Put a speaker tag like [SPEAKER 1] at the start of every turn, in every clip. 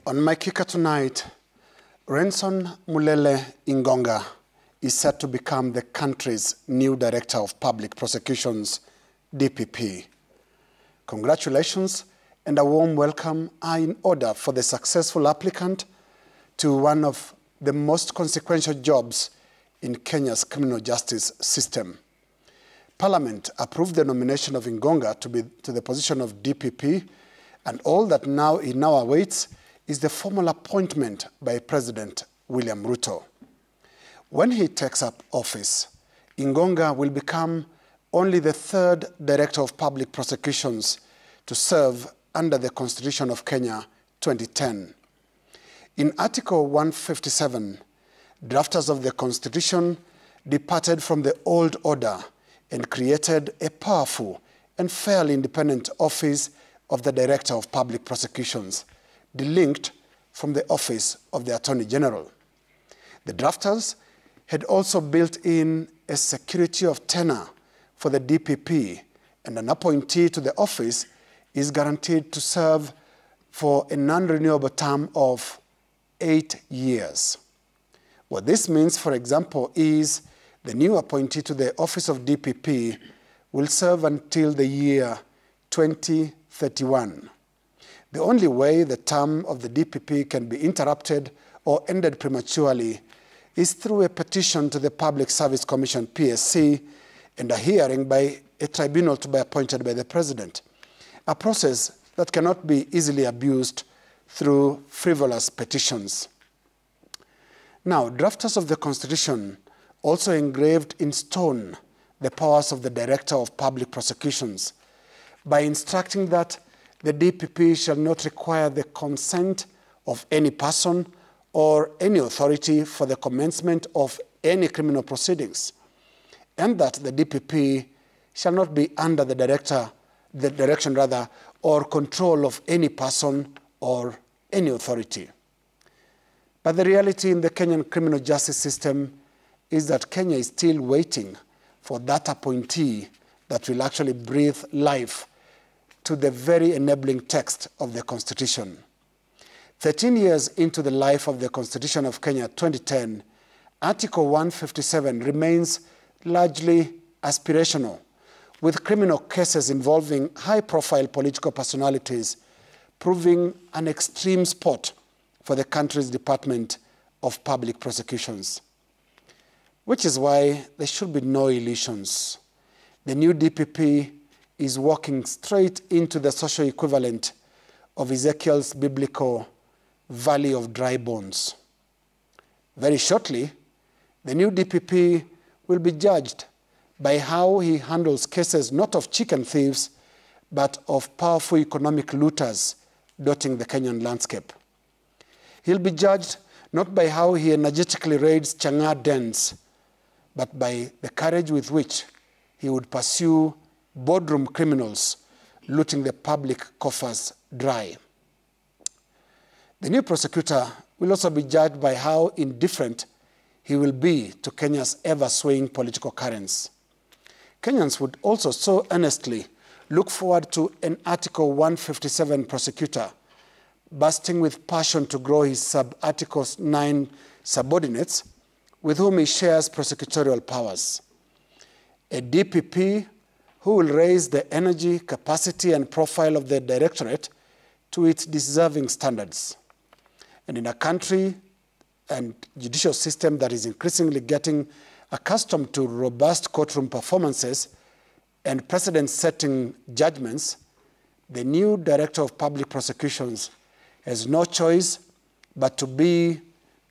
[SPEAKER 1] On my kicker tonight, Renson Mulele Ingonga is set to become the country's new Director of Public Prosecutions, DPP. Congratulations and a warm welcome are in order for the successful applicant to one of the most consequential jobs in Kenya's criminal justice system. Parliament approved the nomination of Ingonga to the position of DPP, and all that he now awaits is the formal appointment by President William Ruto. When he takes up office, Ingonga will become only the third Director of Public Prosecutions to serve under the Constitution of Kenya 2010. In Article 157, drafters of the Constitution departed from the old order and created a powerful and fairly independent office of the Director of Public Prosecutions, delinked from the office of the Attorney General. The drafters had also built in a security of tenure for the DPP, and an appointee to the office is guaranteed to serve for a non-renewable term of 8 years. What this means, for example, is the new appointee to the office of DPP will serve until the year 2031. The only way the term of the DPP can be interrupted or ended prematurely is through a petition to the Public Service Commission, PSC, and a hearing by a tribunal to be appointed by the President, a process that cannot be easily abused through frivolous petitions. Now, drafters of the Constitution also engraved in stone the powers of the Director of Public Prosecutions by instructing that the DPP shall not require the consent of any person or any authority for the commencement of any criminal proceedings, and that the DPP shall not be under the direction or control of any person or any authority. But the reality in the Kenyan criminal justice system is that Kenya is still waiting for that appointee that will actually breathe life to the very enabling text of the Constitution. 13 years into the life of the Constitution of Kenya 2010, Article 157 remains largely aspirational, with criminal cases involving high-profile political personalities proving an extreme sport for the country's Department of Public Prosecutions. Which is why there should be no illusions. The new DPP is walking straight into the social equivalent of Ezekiel's biblical valley of dry bones. Very shortly, the new DPP will be judged by how he handles cases not of chicken thieves, but of powerful economic looters dotting the Kenyan landscape. He'll be judged not by how he energetically raids Chang'aa dens, but by the courage with which he would pursue boardroom criminals looting the public coffers dry. The new prosecutor will also be judged by how indifferent he will be to Kenya's ever-swaying political currents. Kenyans would also so earnestly look forward to an Article 157 prosecutor bursting with passion to grow his sub-Article 9 subordinates with whom he shares prosecutorial powers. A DPP who will raise the energy, capacity, and profile of the directorate to its deserving standards. And in a country and judicial system that is increasingly getting accustomed to robust courtroom performances and precedent-setting judgments, the new Director of Public Prosecutions has no choice but to be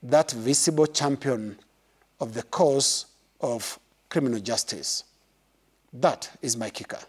[SPEAKER 1] that visible champion of the cause of criminal justice. That is my kicker.